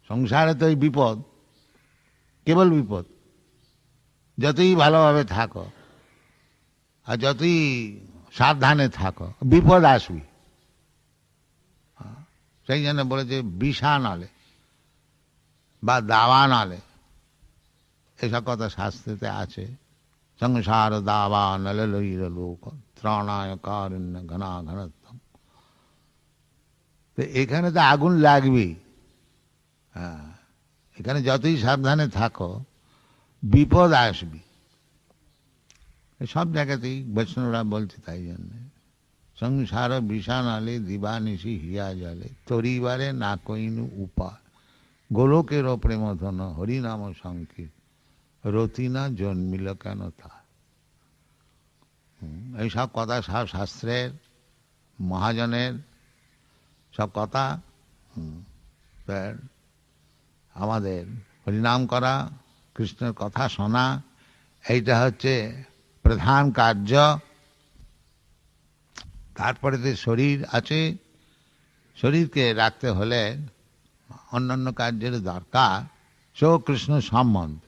সংসারে তো এই বিপদ, কেবল বিপদ। যতই ভালোভাবে থাকো আর যতই সাবধানে থাকো, বিপদ আসবে। সেই জন্য বলেছে বিষা নলে বা দাওয়া নলে, এসব কথা শাস্ত্রেতে আছে। সংসার দাওয়া নলে লইল লোক ত্রাণায় কারণ্য ঘনা ঘনত্বম। তো এখানে তো আগুন লাগবেই। হ্যাঁ, এখানে যতই সাবধানে থাকো বিপদ আসবে। সব জায়গাতেই বৈষ্ণবরা বলছে তাই জন্যে, সংসার বিষানালে দিবানিশি হিয়া জলে তরিবারে না কইনু উপায় গোলকের প্রেম ধন হরিনাম সংকীর্ণ রতিনা জন্মিল কেন তা। এইসব কথা সব শাস্ত্রের, মহাজনের সব কথা। আমাদের হরিনাম করা, কৃষ্ণের কথা শোনা, এইটা হচ্ছে প্রধান কার্য। তারপরে যে শরীর আছে, শরীরকে রাখতে হলে অন্যান্য কার্যের দরকার। সো কৃষ্ণ সম্বন্ধ,